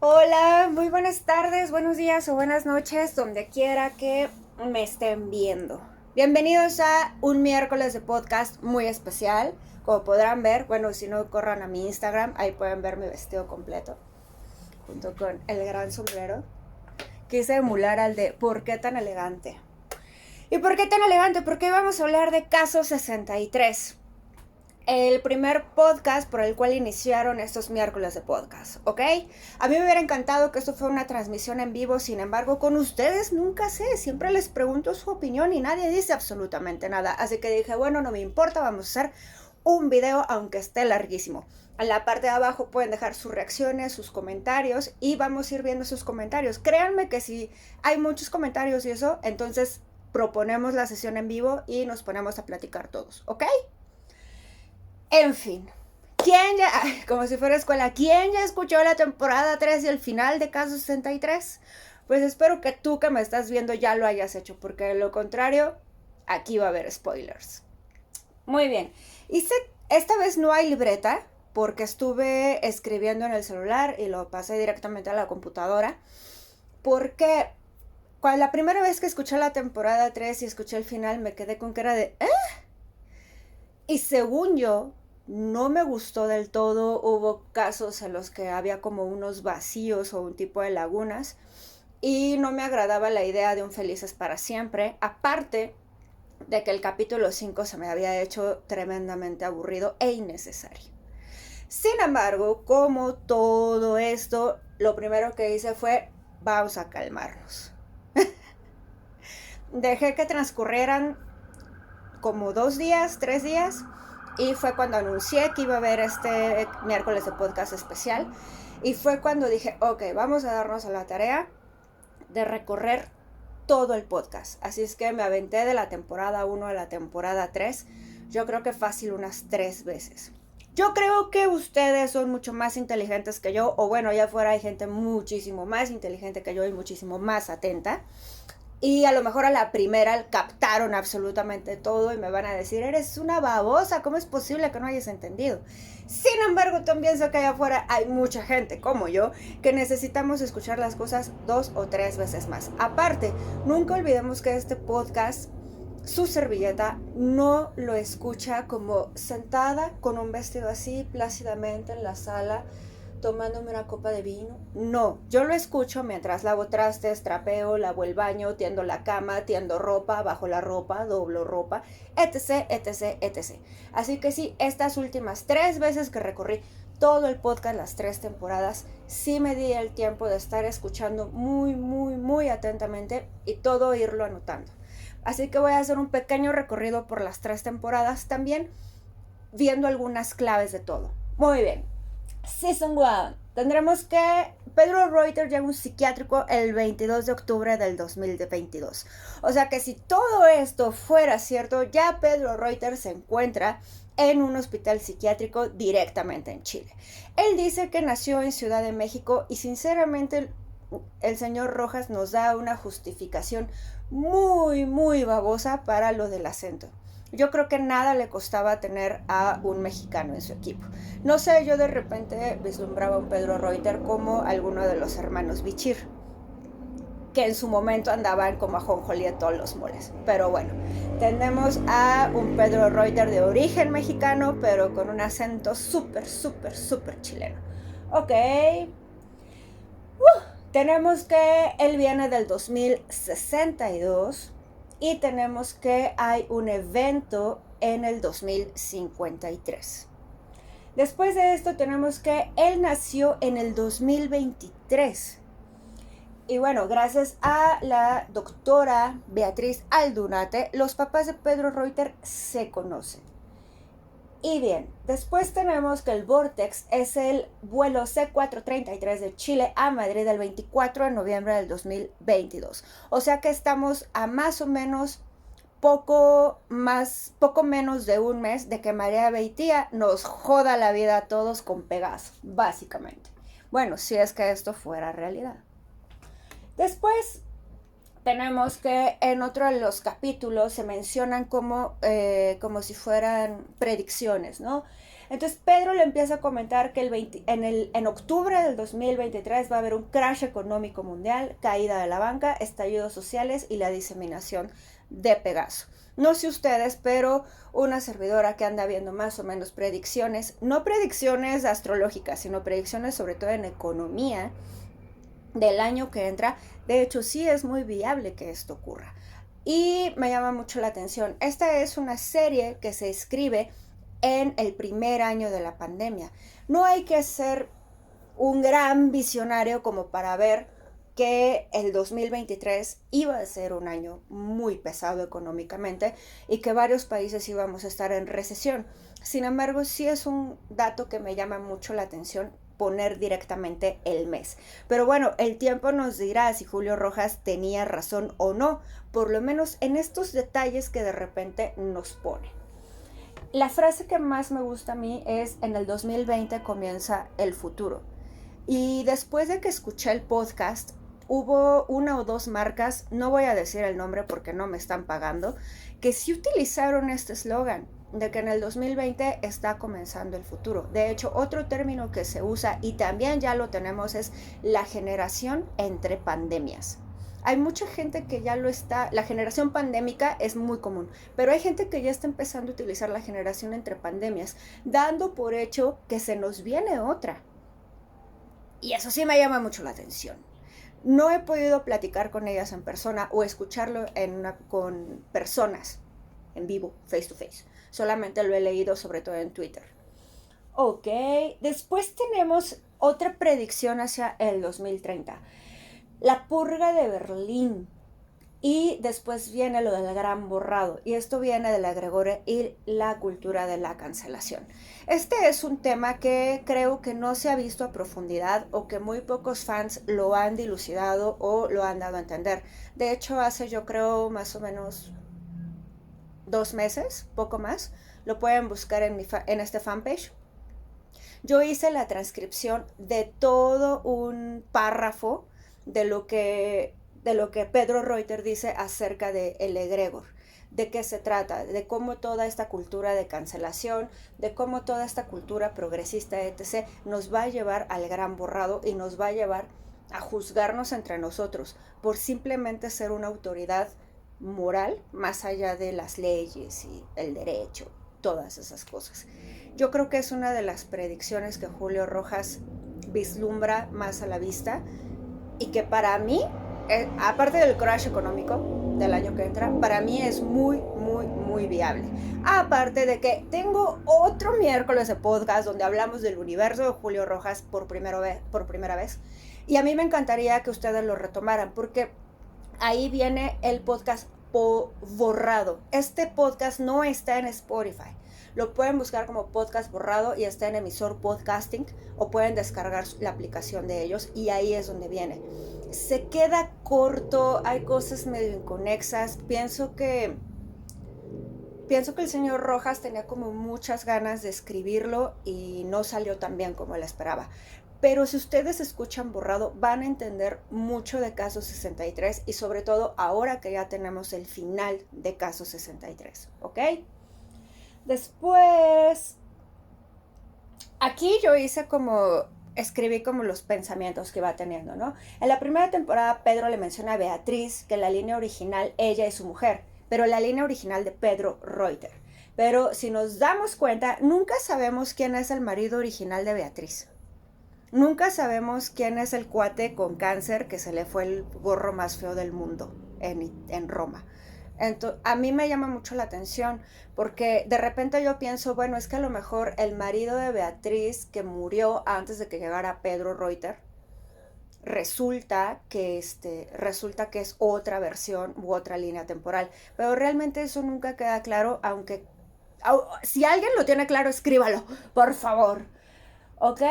Hola, muy buenas tardes, buenos días o buenas noches, donde quiera que me estén viendo. Bienvenidos a un miércoles de podcast muy especial. Como podrán ver, bueno, si no corran a mi Instagram, ahí pueden ver mi vestido completo, junto con el gran sombrero. Quise emular al de ¿por qué tan elegante? ¿Y por qué tan elegante? Porque hoy vamos a hablar de Caso 63. El primer podcast por el cual iniciaron estos miércoles de podcast, ¿ok? A mí me hubiera encantado que esto fuera una transmisión en vivo, sin embargo, con ustedes nunca sé, siempre les pregunto su opinión y nadie dice absolutamente nada, así que dije, bueno, no me importa, vamos a hacer un video aunque esté larguísimo. En la parte de abajo pueden dejar sus reacciones, sus comentarios y vamos a ir viendo sus comentarios. Créanme que si hay muchos comentarios y eso, entonces proponemos la sesión en vivo y nos ponemos a platicar todos, ¿ok? En fin, ¿quién ya, como si fuera escuela, quién ya escuchó la temporada 3 y el final de Caso 63? Pues espero que tú que me estás viendo ya lo hayas hecho, porque de lo contrario, aquí va a haber spoilers. Muy bien, esta vez no hay libreta, porque estuve escribiendo en el celular y lo pasé directamente a la computadora, porque cuando la primera vez que escuché la temporada 3 y escuché el final me quedé con cara de y según yo, no me gustó del todo. Hubo casos en los que había como unos vacíos o un tipo de lagunas. Y no me agradaba la idea de un Felices para Siempre. Aparte de que el capítulo 5 se me había hecho tremendamente aburrido e innecesario. Sin embargo, como todo esto, lo primero que hice fue, vamos a calmarnos. Dejé que transcurrieran como 2 días, 3 días, y fue cuando anuncié que iba a haber este miércoles de podcast especial, y fue cuando dije, ok, vamos a darnos a la tarea de recorrer todo el podcast. Así es que me aventé de la temporada 1 a la temporada 3, yo creo que fácil unas 3 veces. Yo creo que ustedes son mucho más inteligentes que yo, o bueno, allá afuera hay gente muchísimo más inteligente que yo y muchísimo más atenta. Y a lo mejor a la primera captaron absolutamente todo y me van a decir, eres una babosa, ¿cómo es posible que no hayas entendido? Sin embargo, también sé que allá afuera hay mucha gente como yo que necesitamos escuchar las cosas 2 o 3 veces más. Aparte, nunca olvidemos que este podcast, su servilleta, no lo escucha como sentada con un vestido así plácidamente en la sala tomándome una copa de vino. No, yo lo escucho mientras lavo trastes, trapeo, lavo el baño, tiendo la cama, tiendo ropa, bajo la ropa, doblo ropa, etc, etc, etc. Así que sí, estas últimas 3 veces que recorrí todo el podcast, las 3 temporadas, sí me di el tiempo de estar escuchando muy, muy, muy atentamente y todo irlo anotando. Así que voy a hacer un pequeño recorrido por las 3 temporadas también, viendo algunas claves de todo. Muy bien. Season 1. Tendremos que Pedro Reuter llega a un psiquiátrico el 22 de octubre del 2022. O sea que si todo esto fuera cierto, ya Pedro Reuter se encuentra en un hospital psiquiátrico directamente en Chile. Él dice que nació en Ciudad de México y sinceramente el señor Rojas nos da una justificación muy, muy babosa para lo del acento. Yo creo que nada le costaba tener a un mexicano en su equipo. No sé, yo de repente vislumbraba a un Pedro Reuter como alguno de los hermanos Bichir, que en su momento andaban como ajonjolí en todos los moles. Pero bueno, tenemos a un Pedro Reuter de origen mexicano, pero con un acento súper, súper, súper chileno. Ok. Tenemos que él viene del 2062 y tenemos que hay un evento en el 2053. Después de esto tenemos que él nació en el 2023. Y bueno, gracias a la doctora Beatriz Aldunate, los papás de Pedro Reuter se conocen. Y bien, después tenemos que el Vortex es el vuelo C433 de Chile a Madrid el 24 de noviembre del 2022. O sea que estamos a más o menos poco menos de un mes de que María Beitía nos joda la vida a todos con Pegaso, básicamente. Bueno, si es que esto fuera realidad. Después tenemos que en otro de los capítulos se mencionan como si fueran predicciones, ¿no? Entonces Pedro le empieza a comentar que en octubre del 2023 va a haber un crash económico mundial, caída de la banca, estallidos sociales y la diseminación de Pegaso. No sé ustedes, pero una servidora que anda viendo más o menos predicciones, no predicciones astrológicas, sino predicciones sobre todo en economía del año que entra, de hecho sí es muy viable que esto ocurra. Y me llama mucho la atención. Esta es una serie que se escribe en el primer año de la pandemia. No hay que ser un gran visionario como para ver que el 2023 iba a ser un año muy pesado económicamente y que varios países íbamos a estar en recesión. Sin embargo, sí es un dato que me llama mucho la atención poner directamente el mes. Pero bueno, el tiempo nos dirá si Julio Rojas tenía razón o no, por lo menos en estos detalles que de repente nos pone. La frase que más me gusta a mí es: en el 2020 comienza el futuro. Y después de que escuché el podcast, hubo una o dos marcas, no voy a decir el nombre porque no me están pagando, que sí utilizaron este eslogan de que en el 2020 está comenzando el futuro. De hecho, otro término que se usa y también ya lo tenemos es la generación entre pandemias. Hay mucha gente que ya lo está, la generación pandémica es muy común, pero hay gente que ya está empezando a utilizar la generación entre pandemias, dando por hecho que se nos viene otra. Y eso sí me llama mucho la atención. No he podido platicar con ellas en persona o escucharlo con personas en vivo, face to face. Solamente lo he leído sobre todo en Twitter. Ok, después tenemos otra predicción hacia el 2030. La purga de Berlín. Y después viene lo del gran borrado. Y esto viene de la egregore y la cultura de la cancelación. Este es un tema que creo que no se ha visto a profundidad o que muy pocos fans lo han dilucidado o lo han dado a entender. De hecho, hace yo creo más o menos 2 meses, poco más, lo pueden buscar en este fanpage. Yo hice la transcripción de todo un párrafo de lo que Pedro Reuter dice acerca de el egregor, de qué se trata, de cómo toda esta cultura de cancelación, de cómo toda esta cultura progresista, etc., nos va a llevar al gran borrado y nos va a llevar a juzgarnos entre nosotros por simplemente ser una autoridad moral más allá de las leyes y el derecho, todas esas cosas. Yo creo que es una de las predicciones que Julio Rojas vislumbra más a la vista y que para mí, aparte del crash económico del año que entra, para mí es muy, muy, muy viable. Aparte de que tengo otro miércoles de podcast donde hablamos del universo de Julio Rojas por primera vez. Y a mí me encantaría que ustedes lo retomaran porque ahí viene el podcast borrado. Este podcast no está en Spotify. Lo pueden buscar como podcast borrado y está en emisor podcasting o pueden descargar la aplicación de ellos y ahí es donde viene. Se queda corto, hay cosas medio inconexas. Pienso que el señor Rojas tenía como muchas ganas de escribirlo y no salió tan bien como él esperaba. Pero si ustedes escuchan borrado, van a entender mucho de Caso 63 y sobre todo ahora que ya tenemos el final de Caso 63, ¿ok? Después, aquí yo escribí como los pensamientos que iba teniendo, ¿no? En la primera temporada Pedro le menciona a Beatriz que en la línea original ella es su mujer, pero la línea original de Pedro Reuter. Pero si nos damos cuenta, nunca sabemos quién es el marido original de Beatriz. Nunca sabemos quién es el cuate con cáncer que se le fue el gorro más feo del mundo en Roma. Entonces, a mí me llama mucho la atención porque de repente yo pienso, bueno, es que a lo mejor el marido de Beatriz que murió antes de que llegara Pedro Reuter, resulta que es otra versión u otra línea temporal. Pero realmente eso nunca queda claro, aunque si alguien lo tiene claro, escríbalo, por favor. Ok.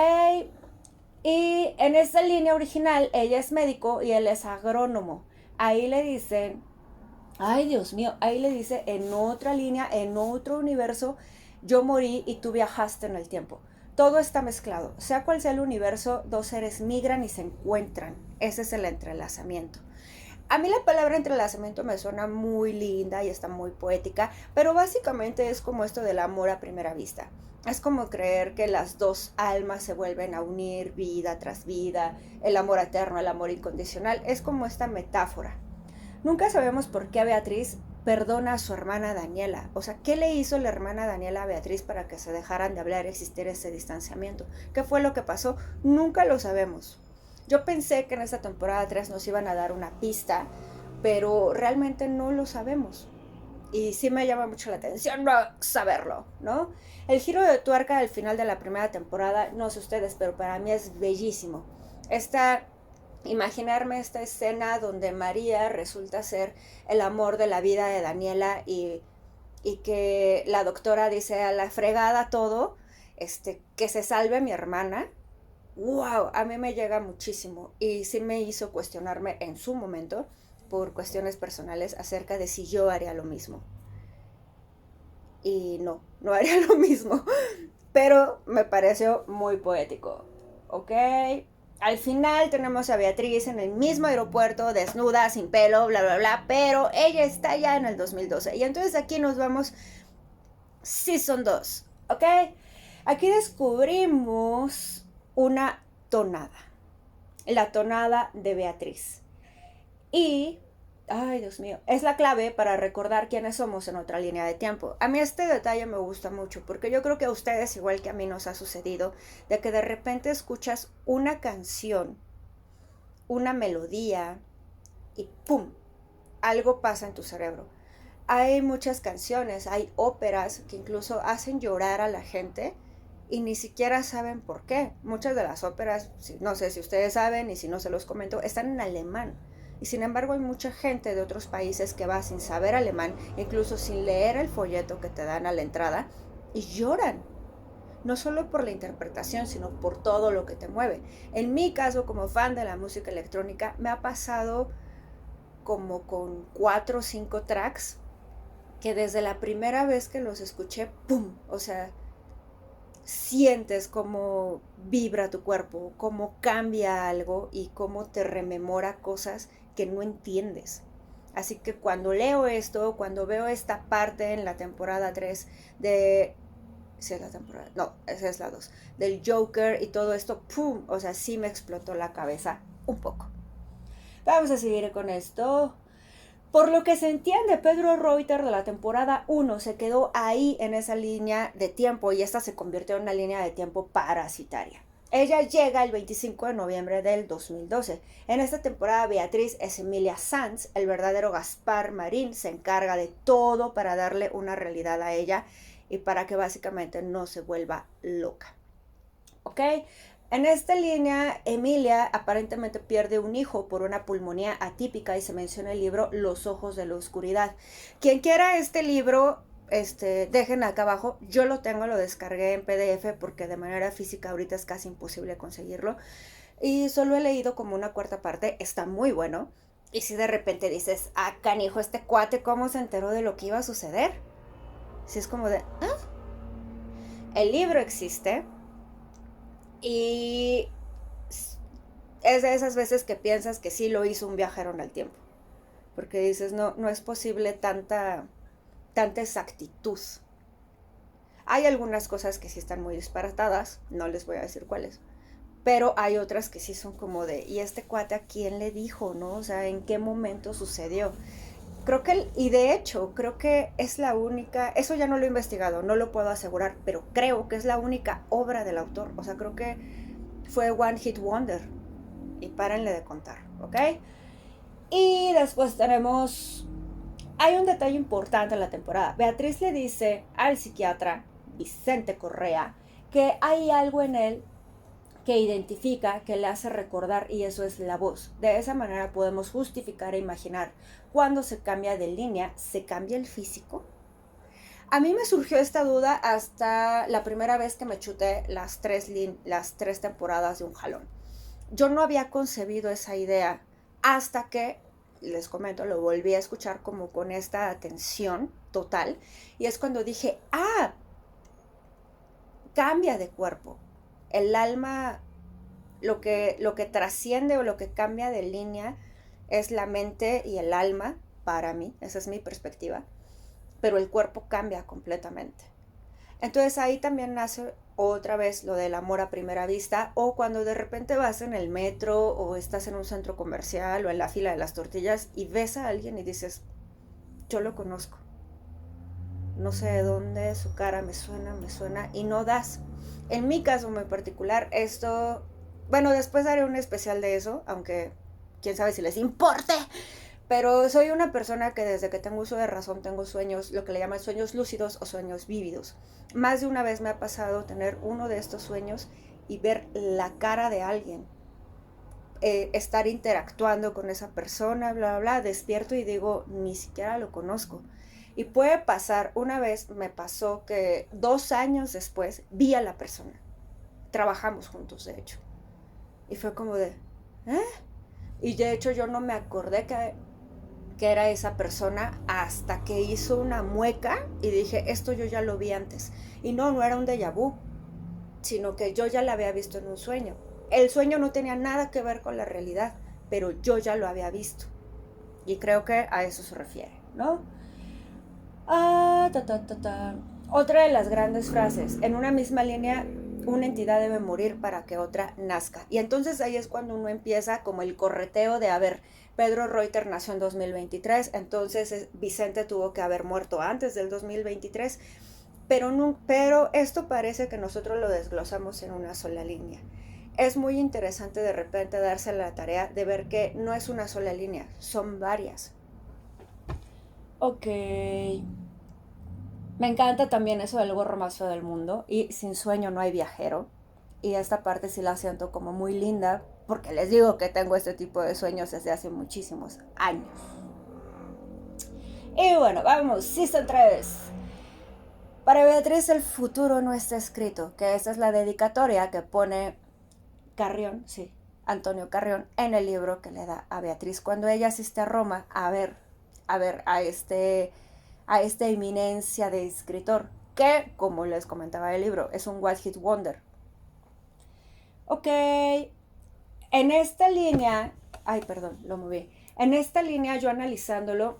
Y en esa línea original, ella es médico y él es agrónomo. Ahí le dicen, ay Dios mío, ahí le dice en otra línea, en otro universo, yo morí y tú viajaste en el tiempo. Todo está mezclado. Sea cual sea el universo, dos seres migran y se encuentran. Ese es el entrelazamiento. A mí la palabra entrelazamiento me suena muy linda y está muy poética, pero básicamente es como esto del amor a primera vista. Es como creer que las dos almas se vuelven a unir vida tras vida, el amor eterno, el amor incondicional. Es como esta metáfora. Nunca sabemos por qué Beatriz perdona a su hermana Daniela. O sea, ¿qué le hizo la hermana Daniela a Beatriz para que se dejaran de hablar y existiera ese distanciamiento? ¿Qué fue lo que pasó? Nunca lo sabemos. Yo pensé que en esta temporada 3 nos iban a dar una pista, pero realmente no lo sabemos. Y sí me llama mucho la atención no saberlo, ¿no? El giro de tuerca al final de la primera temporada, no sé ustedes, pero para mí es bellísimo. Imaginarme esta escena donde María resulta ser el amor de la vida de Daniela y que la doctora dice a la fregada todo, que se salve mi hermana. Wow, a mí me llega muchísimo y sí me hizo cuestionarme en su momento por cuestiones personales acerca de si yo haría lo mismo. Y no haría lo mismo, pero me pareció muy poético. ¿Ok? Al final tenemos a Beatriz en el mismo aeropuerto, desnuda, sin pelo, bla, bla, bla, pero ella está ya en el 2012. Y entonces aquí nos vamos Season 2, ¿ok? Aquí descubrimos una tonada, la tonada de Beatriz. Y, ay Dios mío, es la clave para recordar quiénes somos en otra línea de tiempo. A mí este detalle me gusta mucho porque yo creo que a ustedes, igual que a mí, nos ha sucedido de que de repente escuchas una canción, una melodía y ¡pum! Algo pasa en tu cerebro. Hay muchas canciones, hay óperas que incluso hacen llorar a la gente y ni siquiera saben por qué. Muchas de las óperas, no sé si ustedes saben y si no se los comento, están en alemán. Y sin embargo hay mucha gente de otros países que va sin saber alemán, incluso sin leer el folleto que te dan a la entrada, y lloran. No solo por la interpretación, sino por todo lo que te mueve. En mi caso, como fan de la música electrónica, me ha pasado como con 4 o 5 tracks que desde la primera vez que los escuché, ¡pum! O sea, sientes cómo vibra tu cuerpo, cómo cambia algo y cómo te rememora cosas que no entiendes. Así que cuando leo esto, cuando veo esta parte en la temporada 3 de... ¿Si es la temporada? No, esa es la 2. Del Joker y todo esto, ¡pum! O sea, sí me explotó la cabeza un poco. Vamos a seguir con esto. Por lo que se entiende, Pedro Reuter de la temporada 1 se quedó ahí en esa línea de tiempo y esta se convirtió en una línea de tiempo parasitaria. Ella llega el 25 de noviembre del 2012. En esta temporada Beatriz es Emilia Sanz, el verdadero Gaspar Marín se encarga de todo para darle una realidad a ella y para que básicamente no se vuelva loca. ¿Ok? En esta línea, Emilia aparentemente pierde un hijo por una pulmonía atípica y se menciona el libro Los ojos de la oscuridad. Quien quiera este libro, dejen acá abajo. Yo lo tengo, lo descargué en PDF porque de manera física ahorita es casi imposible conseguirlo. Y solo he leído como una cuarta parte, está muy bueno. Y si de repente dices, ah, canijo, este cuate, ¿cómo se enteró de lo que iba a suceder? Si es como de, ¿ah? El libro existe, y es de esas veces que piensas que sí lo hizo un viajero en el tiempo. Porque dices, no es posible tanta exactitud. Hay algunas cosas que sí están muy disparatadas, no les voy a decir cuáles. Pero hay otras que sí son como de, ¿y este cuate a quién le dijo, no? O sea, ¿en qué momento sucedió? Creo que, y de hecho, creo que es la única, eso ya no lo he investigado, no lo puedo asegurar, pero creo que es la única obra del autor. O sea, creo que fue One Hit Wonder. Y párenle de contar, ¿ok? Y después tenemos... Hay un detalle importante en la temporada. Beatriz le dice al psiquiatra, Vicente Correa, que hay algo en él que identifica, que le hace recordar, y eso es la voz. De esa manera podemos justificar e imaginar cuando se cambia de línea, ¿se cambia el físico? A mí me surgió esta duda hasta la primera vez que me chuté las tres temporadas de un jalón. Yo no había concebido esa idea hasta que, les comento, lo volví a escuchar como con esta atención total. Y es cuando dije, ah, cambia de cuerpo. El alma, lo que trasciende o lo que cambia de línea es la mente y el alma, para mí, esa es mi perspectiva, pero el cuerpo cambia completamente. Entonces ahí también nace otra vez lo del amor a primera vista, o cuando de repente vas en el metro o estás en un centro comercial o en la fila de las tortillas y ves a alguien y dices, yo lo conozco, no sé de dónde, su cara me suena y no das. En mi caso muy particular, esto, bueno, después haré un especial de eso, aunque quién sabe si les importe, pero soy una persona que desde que tengo uso de razón tengo sueños, lo que le llaman sueños lúcidos o sueños vívidos. Más de una vez me ha pasado tener uno de estos sueños y ver la cara de alguien, estar interactuando con esa persona, bla, bla, bla, despierto y digo, ni siquiera lo conozco. Y puede pasar, una vez me pasó que 2 años después vi a la persona. Trabajamos juntos, de hecho. Y fue como de, ¿eh? Y de hecho yo no me acordé que era esa persona hasta que hizo una mueca y dije, esto yo ya lo vi antes. Y no era un déjà vu, sino que yo ya la había visto en un sueño. El sueño no tenía nada que ver con la realidad, pero yo ya lo había visto. Y creo que a eso se refiere, ¿no? Otra de las grandes frases, en una misma línea, una entidad debe morir para que otra nazca. Y entonces ahí es cuando uno empieza como el correteo de, a ver, Pedro Reuter nació en 2023, entonces Vicente tuvo que haber muerto antes del 2023, pero esto parece que nosotros lo desglosamos en una sola línea. Es muy interesante de repente darse la tarea de ver que no es una sola línea, son varias. Ok. Me encanta también eso del gorro más feo del mundo y sin sueño no hay viajero. Y esta parte sí la siento como muy linda porque les digo que tengo este tipo de sueños desde hace muchísimos años. Y bueno, vamos, Season 3. Para Beatriz el futuro no está escrito, que esa es la dedicatoria que pone Carrión, sí, Antonio Carrión, en el libro que le da a Beatriz cuando ella asiste a Roma a ver a esta eminencia de escritor, que, como les comentaba el libro, es un One Hit Wonder. Ok, en esta línea, lo moví. En esta línea, yo analizándolo,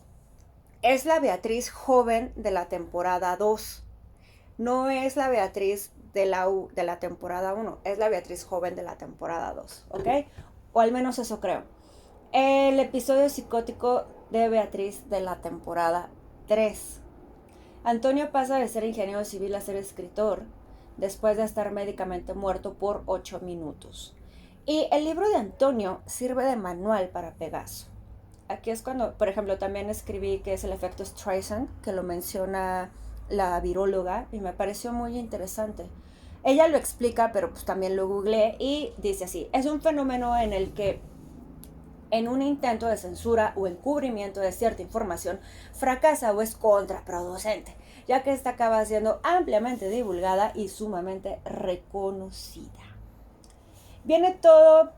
es la Beatriz joven de la temporada 2. No es la Beatriz de la temporada 1, es la Beatriz joven de la temporada 2, ¿ok? O al menos eso creo. El episodio psicótico de Beatriz de la temporada 3. Antonio pasa de ser ingeniero civil a ser escritor después de estar médicamente muerto por 8 minutos. Y el libro de Antonio sirve de manual para Pegaso. Aquí es cuando, por ejemplo, también escribí que es el efecto Streisand, que lo menciona la viróloga, y me pareció muy interesante. Ella lo explica, pero pues también lo googleé y dice así, es un fenómeno en el que en un intento de censura o encubrimiento de cierta información fracasa o es contraproducente, ya que esta acaba siendo ampliamente divulgada y sumamente reconocida.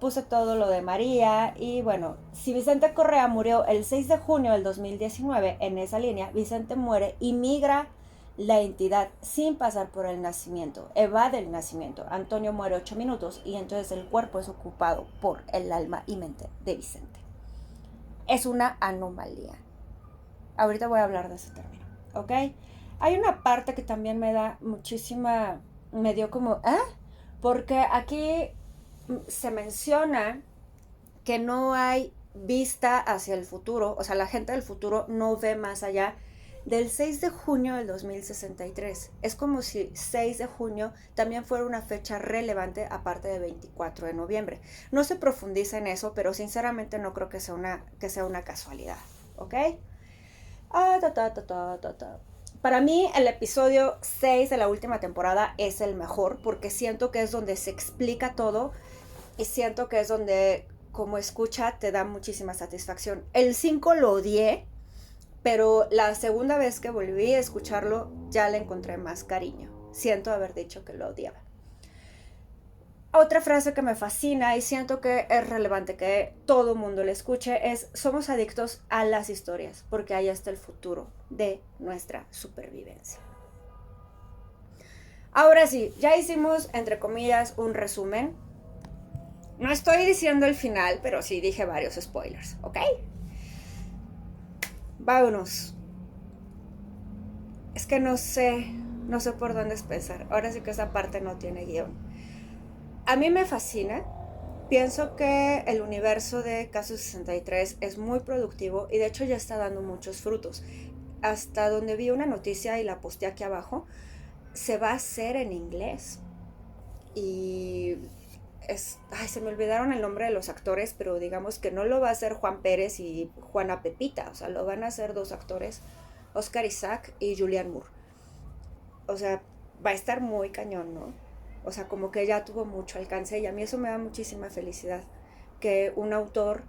Puse todo lo de María y bueno, si Vicente Correa murió el 6 de junio del 2019, en esa línea, Vicente muere y migra la entidad sin pasar por el nacimiento, evade el nacimiento. Antonio muere 8 minutos y entonces el cuerpo es ocupado por el alma y mente de Vicente. Es una anomalía. Ahorita voy a hablar de ese término, ¿ok? Hay una parte que también me dio como, porque aquí se menciona que no hay vista hacia el futuro, o sea, la gente del futuro no ve más allá del 6 de junio del 2063. Es como si 6 de junio también fuera una fecha relevante aparte de 24 de noviembre. No se profundiza en eso, pero sinceramente no creo que sea una casualidad, ¿ok? Para mí el episodio 6 de la última temporada es el mejor porque siento que es donde se explica todo y siento que es donde como escucha te da muchísima satisfacción. El 5 lo odié, pero la segunda vez que volví a escucharlo ya le encontré más cariño. Siento haber dicho que lo odiaba. Otra frase que me fascina y siento que es relevante que todo mundo le escuche es: somos adictos a las historias porque ahí está el futuro de nuestra supervivencia. Ahora sí, ya hicimos entre comillas un resumen. No estoy diciendo el final, pero sí dije varios spoilers, ¿ok? Vámonos. Es que no sé. no sé por dónde empezar. Ahora sí que esa parte no tiene guión. A mí me fascina. Pienso que el universo de Caso 63 es muy productivo y de hecho ya está dando muchos frutos. Hasta donde vi una noticia y la posté aquí abajo, se va a hacer en inglés. Y se me olvidaron el nombre de los actores, pero digamos que no lo va a hacer Juan Pérez y Juana Pepita, o sea, lo van a hacer dos actores, Oscar Isaac y Julianne Moore. O sea, va a estar muy cañón, ¿no? O sea, como que ya tuvo mucho alcance y a mí eso me da muchísima felicidad, que un autor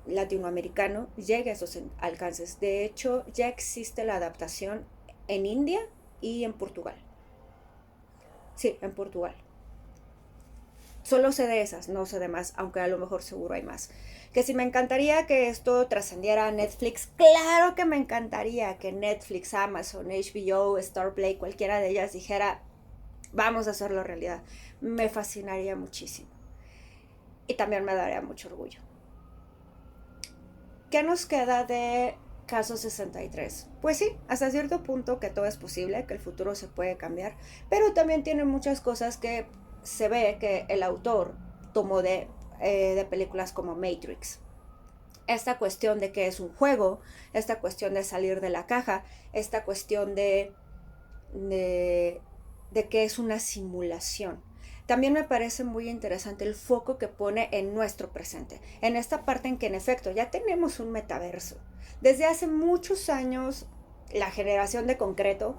latinoamericano llegue a esos alcances. De hecho, ya existe la adaptación en India y en Portugal. Sí, en Portugal. Solo sé de esas, no sé de más, aunque a lo mejor seguro hay más. Que si me encantaría que esto trascendiera a Netflix, claro que me encantaría que Netflix, Amazon, HBO, Starplay, cualquiera de ellas dijera, vamos a hacerlo realidad. Me fascinaría muchísimo. Y también me daría mucho orgullo. ¿Qué nos queda de Caso 63? Pues sí, hasta cierto punto que todo es posible, que el futuro se puede cambiar, pero también tiene muchas cosas que se ve que el autor tomó de películas como Matrix. Esta cuestión de que es un juego, esta cuestión de salir de la caja, esta cuestión de, de que es una simulación. También me parece muy interesante el foco que pone en nuestro presente, en esta parte en que en efecto ya tenemos un metaverso. Desde hace muchos años la generación de concreto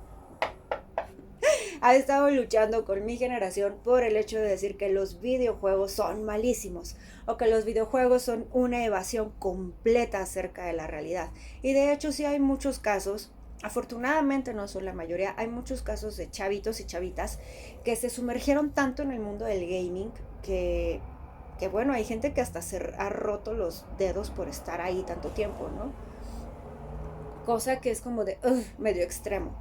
ha estado luchando con mi generación por el hecho de decir que los videojuegos son malísimos o que los videojuegos son una evasión completa acerca de la realidad. Y de hecho sí hay muchos casos, afortunadamente no son la mayoría, hay muchos casos de chavitos y chavitas que se sumergieron tanto en el mundo del gaming que bueno, hay gente que hasta se ha roto los dedos por estar ahí tanto tiempo, ¿no? Cosa que es como de medio extremo.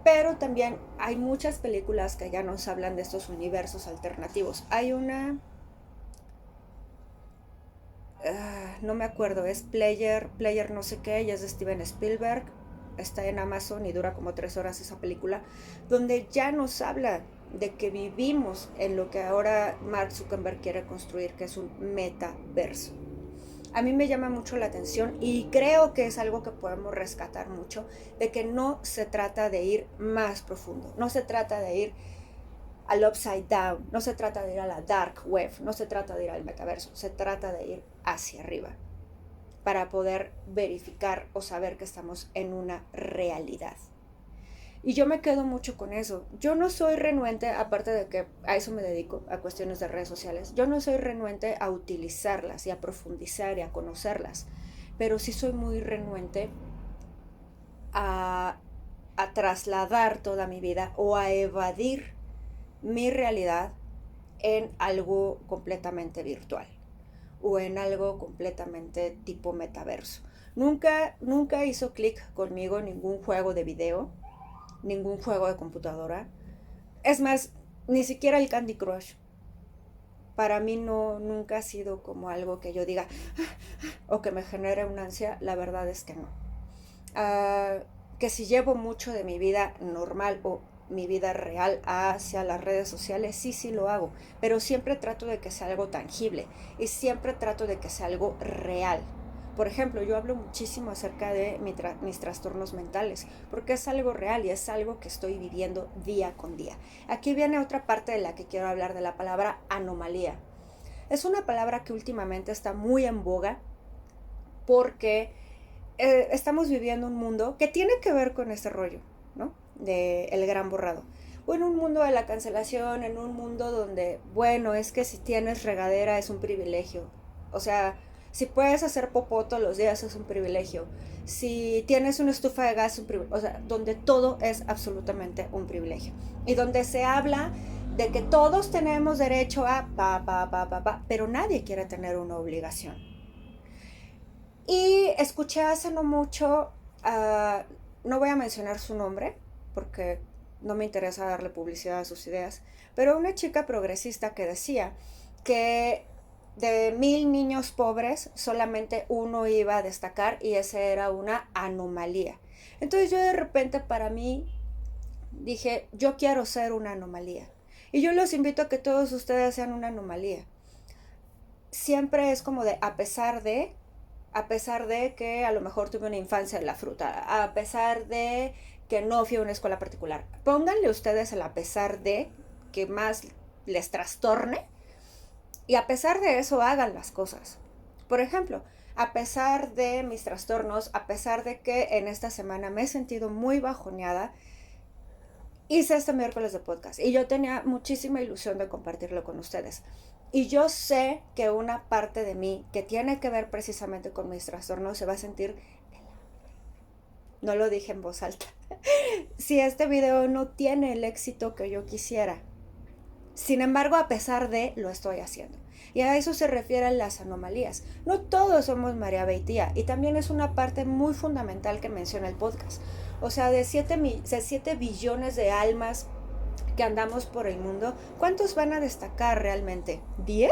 Pero también hay muchas películas que ya nos hablan de estos universos alternativos. Hay una, no me acuerdo, es Player no sé qué, y es de Steven Spielberg. Está en Amazon y dura como 3 horas esa película, donde ya nos habla de que vivimos en lo que ahora Mark Zuckerberg quiere construir, que es un metaverso. A mí me llama mucho la atención y creo que es algo que podemos rescatar mucho, de que no se trata de ir más profundo, no se trata de ir al upside down, no se trata de ir a la dark web, no se trata de ir al metaverso, se trata de ir hacia arriba para poder verificar o saber que estamos en una realidad. Y yo me quedo mucho con eso. Yo no soy renuente, aparte de que a eso me dedico, a cuestiones de redes sociales, yo no soy renuente a utilizarlas y a profundizar y a conocerlas, pero sí soy muy renuente a, a trasladar toda mi vida o a evadir mi realidad en algo completamente virtual o en algo completamente tipo metaverso. Nunca hizo clic conmigo ningún juego de video, ningún juego de computadora. Es más, ni siquiera el Candy Crush. Para mí no, nunca ha sido como algo que yo diga o que me genere una ansia. La verdad es que no. Que si llevo mucho de mi vida normal o mi vida real hacia las redes sociales, sí lo hago, pero siempre trato de que sea algo tangible y siempre trato de que sea algo real. Por ejemplo, yo hablo muchísimo acerca de mis trastornos mentales, porque es algo real y es algo que estoy viviendo día con día. Aquí viene otra parte de la que quiero hablar, de la palabra anomalía. Es una palabra que últimamente está muy en boga porque estamos viviendo un mundo que tiene que ver con este rollo, ¿no? De el gran borrado. O en un mundo de la cancelación, en un mundo donde, bueno, es que si tienes regadera es un privilegio. O sea, si puedes hacer popó todos los días es un privilegio. Si tienes una estufa de gas es un privilegio. O sea, donde todo es absolutamente un privilegio. Y donde se habla de que todos tenemos derecho a pero nadie quiere tener una obligación. Y escuché hace no mucho, no voy a mencionar su nombre, porque no me interesa darle publicidad a sus ideas, pero una chica progresista que decía que de 1000 niños pobres solamente uno iba a destacar y esa era una anomalía. Entonces yo de repente para mí dije, yo quiero ser una anomalía. Y yo los invito a que todos ustedes sean una anomalía. Siempre es como de, a pesar de que a lo mejor tuve una infancia de la fruta, a pesar de que no fui a una escuela particular. Pónganle ustedes el a pesar de que más les trastorne y a pesar de eso hagan las cosas. Por ejemplo, a pesar de mis trastornos, a pesar de que en esta semana me he sentido muy bajoneada, hice este miércoles de podcast y yo tenía muchísima ilusión de compartirlo con ustedes. Y yo sé que una parte de mí que tiene que ver precisamente con mis trastornos se va a sentir... No lo dije en voz alta. Si este video no tiene el éxito que yo quisiera. Sin embargo, a pesar de, lo estoy haciendo. Y a eso se refieren las anomalías. No todos somos María Beitía. Y también es una parte muy fundamental que menciona el podcast. O sea, de 7 billones de almas que andamos por el mundo, ¿cuántos van a destacar realmente? ¿10?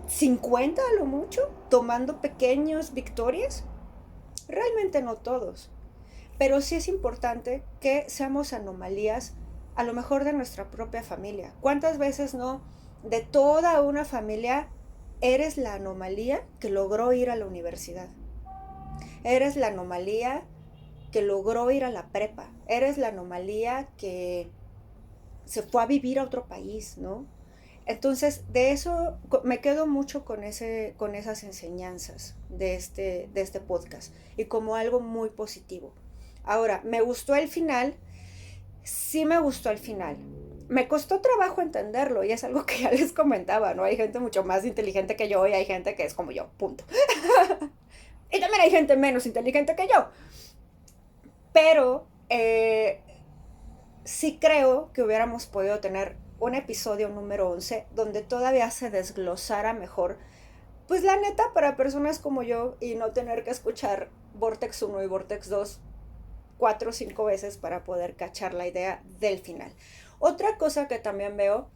¿50 a lo mucho? ¿Tomando pequeñas victorias? Realmente no todos. Pero sí es importante que seamos anomalías, a lo mejor de nuestra propia familia. ¿Cuántas veces no? De toda una familia, eres la anomalía que logró ir a la universidad. Eres la anomalía que logró ir a la prepa. Eres la anomalía que se fue a vivir a otro país, ¿no? Entonces, de eso me quedo mucho con esas enseñanzas de este podcast y como algo muy positivo. Ahora, ¿me gustó el final? Sí me gustó el final. Me costó trabajo entenderlo y es algo que ya les comentaba, ¿no? Hay gente mucho más inteligente que yo y hay gente que es como yo, punto. Y también hay gente menos inteligente que yo. Pero sí creo que hubiéramos podido tener un episodio número 11 donde todavía se desglosara mejor, pues la neta, para personas como yo y no tener que escuchar Vortex 1 y Vortex 2 4 o 5 veces para poder cachar la idea del final. Otra cosa que también veo,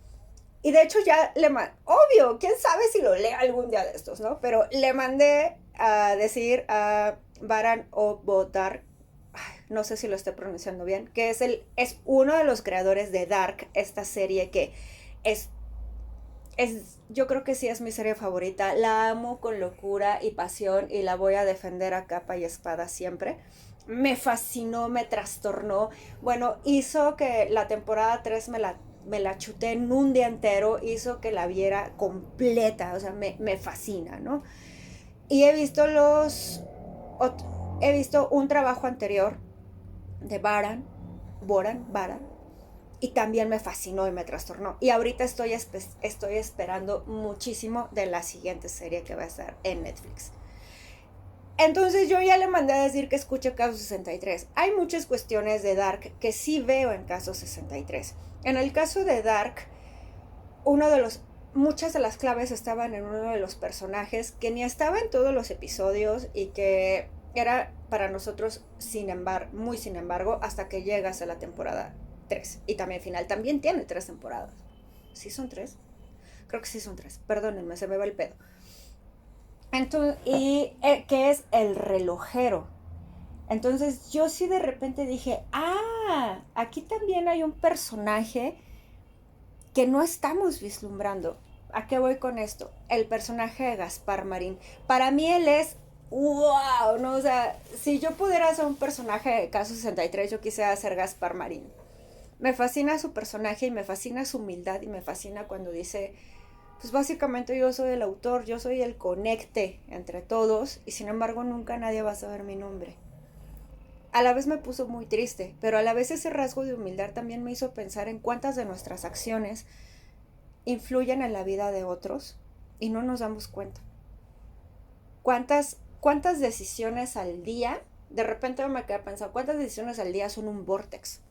y de hecho ya le mandé, obvio, quién sabe si lo leo algún día de estos, ¿no? Pero le mandé a decir a Baran Obodar, no sé si lo estoy pronunciando bien, que es uno de los creadores de Dark, esta serie que es, yo creo que sí es mi serie favorita, la amo con locura y pasión y la voy a defender a capa y espada siempre. Me fascinó, me trastornó, bueno, hizo que la temporada 3 me la chuté en un día entero, hizo que la viera completa, o sea, me fascina, ¿no? Y he visto un trabajo anterior de Baran, y también me fascinó y me trastornó. Y ahorita estoy esperando muchísimo de la siguiente serie que va a estar en Netflix. Entonces yo ya le mandé a decir que escuche Caso 63. Hay muchas cuestiones de Dark que sí veo en Caso 63. En el caso de Dark, muchas de las claves estaban en uno de los personajes que ni estaba en todos los episodios y que era para nosotros muy sin embargo hasta que llegas a la temporada 3 y también final. También tiene 3 temporadas. ¿Sí son 3? Creo que sí son 3. Perdónenme, se me va el pedo. Entonces, que es el relojero. Entonces yo sí de repente dije, aquí también hay un personaje que no estamos vislumbrando. ¿A qué voy con esto? El personaje de Gaspar Marín. Para mí él es wow, ¿no? O sea, si yo pudiera ser un personaje de Caso 63, yo quisiera ser Gaspar Marín. Me fascina su personaje y me fascina su humildad y me fascina cuando dice, pues básicamente yo soy el autor, yo soy el conecte entre todos y sin embargo nunca nadie va a saber mi nombre. A la vez me puso muy triste, pero a la vez ese rasgo de humildad también me hizo pensar en cuántas de nuestras acciones influyen en la vida de otros y no nos damos cuenta. ¿Cuántas decisiones al día? De repente me quedé pensando, ¿cuántas decisiones al día son un vortex?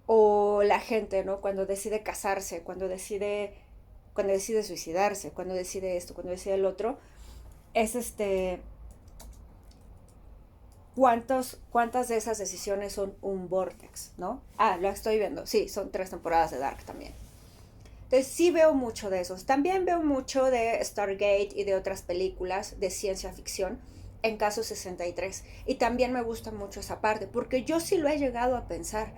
O la gente, ¿no? Cuando decide casarse, cuando decide suicidarse, cuando decide esto, cuando decide el otro, es ¿cuántas de esas decisiones son un vortex, ¿no? Lo estoy viendo, sí, son 3 temporadas de Dark también. Entonces sí veo mucho de esos. También veo mucho de Stargate y de otras películas de ciencia ficción. en Caso 63. Y también me gusta mucho esa parte, porque yo sí lo he llegado a pensar,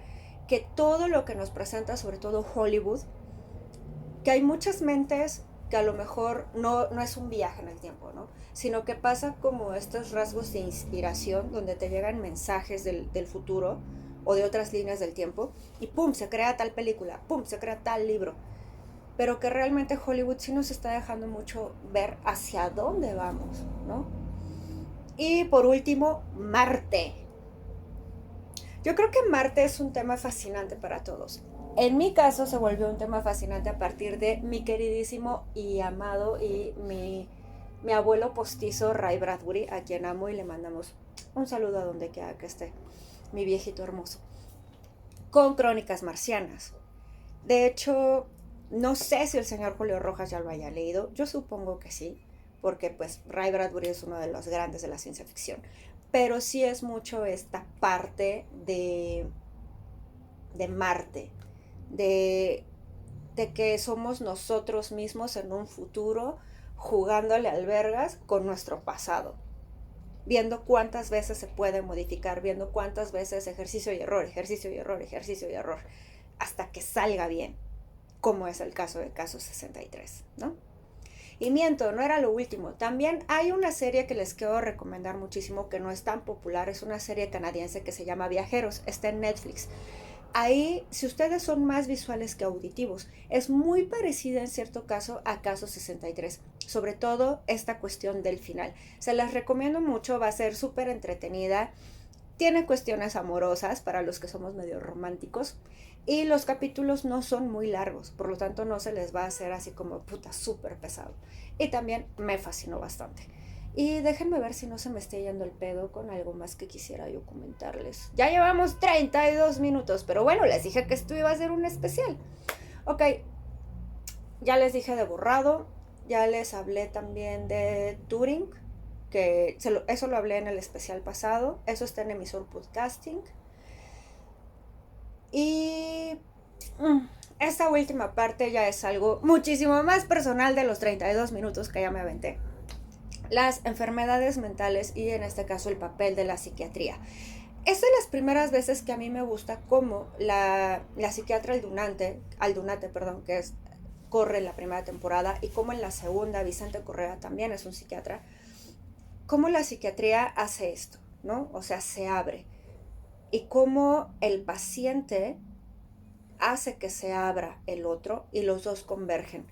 que todo lo que nos presenta, sobre todo Hollywood, que hay muchas mentes que a lo mejor no es un viaje en el tiempo, ¿no? Sino que pasa como estos rasgos de inspiración, donde te llegan mensajes del futuro o de otras líneas del tiempo, y pum, se crea tal película, pum, se crea tal libro. Pero que realmente Hollywood sí nos está dejando mucho ver hacia dónde vamos, ¿no? Y por último, Marte. Yo creo que Marte es un tema fascinante para todos. En mi caso se volvió un tema fascinante a partir de mi queridísimo y amado y mi abuelo postizo Ray Bradbury, a quien amo y le mandamos un saludo a donde quiera que esté, mi viejito hermoso, con Crónicas Marcianas. De hecho, no sé si el señor Julio Rojas ya lo haya leído, yo supongo que sí, porque pues Ray Bradbury es uno de los grandes de la ciencia ficción, pero sí es mucho esta parte de Marte, de, de que somos nosotros mismos en un futuro jugándole albergas con nuestro pasado, viendo cuántas veces se puede modificar, viendo cuántas veces ejercicio y error, ejercicio y error, ejercicio y error, hasta que salga bien, como es el caso de Caso 63, ¿no? Y miento, no era lo último. También hay una serie que les quiero recomendar muchísimo, que no es tan popular, es una serie canadiense que se llama Viajeros, está en Netflix. Ahí, si ustedes son más visuales que auditivos, es muy parecida en cierto caso a Caso 63, sobre todo esta cuestión del final. Se las recomiendo mucho, va a ser súper entretenida, tiene cuestiones amorosas para los que somos medio románticos y los capítulos no son muy largos, por lo tanto no se les va a hacer así como puta súper pesado. Y también me fascinó bastante. Y déjenme ver si no se me está yendo el pedo con algo más que quisiera yo comentarles. Ya llevamos 32 minutos, pero bueno, les dije que esto iba a ser un especial. Ok, ya les dije de Borrado, ya les hablé también de Turing, que eso lo hablé en el especial pasado, eso está en Emisor Podcasting. Y esta última parte ya es algo muchísimo más personal de los 32 minutos que ya me aventé. Las enfermedades mentales y en este caso el papel de la psiquiatría. Es de las primeras veces que a mí me gusta cómo la psiquiatra Aldunate, que corre en la primera temporada, y como en la segunda Vicente Correa también es un psiquiatra, cómo la psiquiatría hace esto, ¿no? O sea, se abre. Y cómo el paciente hace que se abra el otro y los dos convergen.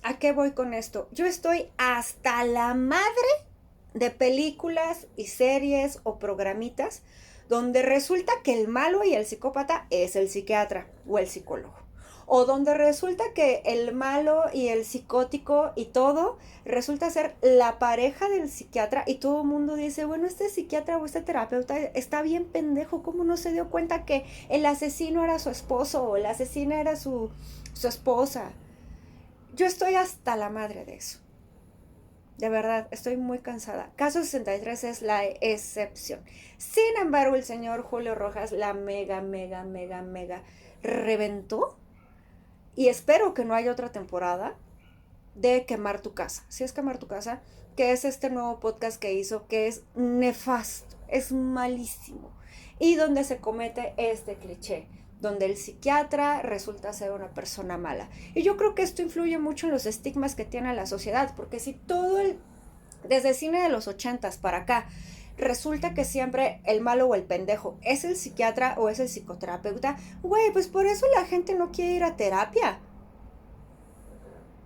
¿A qué voy con esto? Yo estoy hasta la madre de películas y series o programitas donde resulta que el malo y el psicópata es el psiquiatra o el psicólogo. O donde resulta que el malo y el psicótico y todo resulta ser la pareja del psiquiatra y todo el mundo dice, bueno, este psiquiatra o este terapeuta está bien pendejo, ¿cómo no se dio cuenta que el asesino era su esposo o la asesina era su esposa? Yo estoy hasta la madre de eso. De verdad, estoy muy cansada. Caso 63 es la excepción. Sin embargo, el señor Julio Rojas la mega reventó. Y espero que no haya otra temporada de Quemar tu Casa. Si es Quemar tu Casa, que es este nuevo podcast que hizo, que es nefasto, es malísimo. Y donde se comete este cliché, donde el psiquiatra resulta ser una persona mala. Y yo creo que esto influye mucho en los estigmas que tiene la sociedad, porque si desde el cine de los 80s para acá, resulta que siempre el malo o el pendejo es el psiquiatra o es el psicoterapeuta, güey, pues por eso la gente no quiere ir a terapia.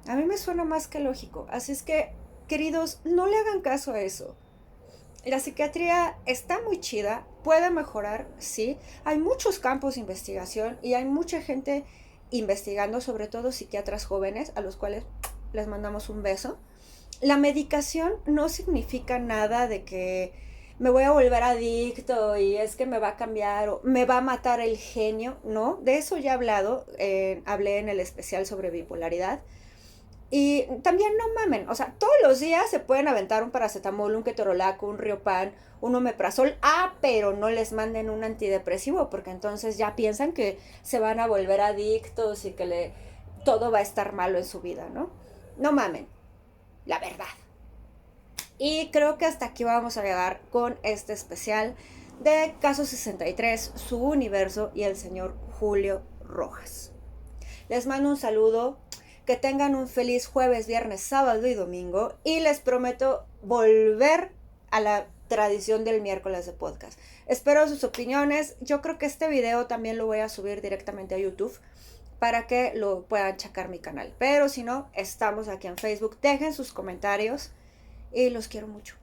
A mí me suena más que lógico. Así es que, queridos, no le hagan caso a eso. La psiquiatría está muy chida, puede mejorar, sí. Hay muchos campos de investigación y hay mucha gente investigando, sobre todo psiquiatras jóvenes, a los cuales les mandamos un beso. La medicación no significa nada de que me voy a volver adicto y es que me va a cambiar o me va a matar el genio, ¿no? De eso ya he hablado, hablé en el especial sobre bipolaridad. Y también no mamen, o sea, todos los días se pueden aventar un paracetamol, un ketorolaco, un riopan, un omeprazol, pero no les manden un antidepresivo, porque entonces ya piensan que se van a volver adictos y que todo va a estar malo en su vida, ¿no? No mamen, la verdad. Y creo que hasta aquí vamos a llegar con este especial de Caso 63, su universo y el señor Julio Rojas. Les mando un saludo, que tengan un feliz jueves, viernes, sábado y domingo, y les prometo volver a la tradición del miércoles de podcast. Espero sus opiniones. Yo creo que este video también lo voy a subir directamente a YouTube para que lo puedan checar mi canal. Pero si no, estamos aquí en Facebook. Dejen sus comentarios y los quiero mucho.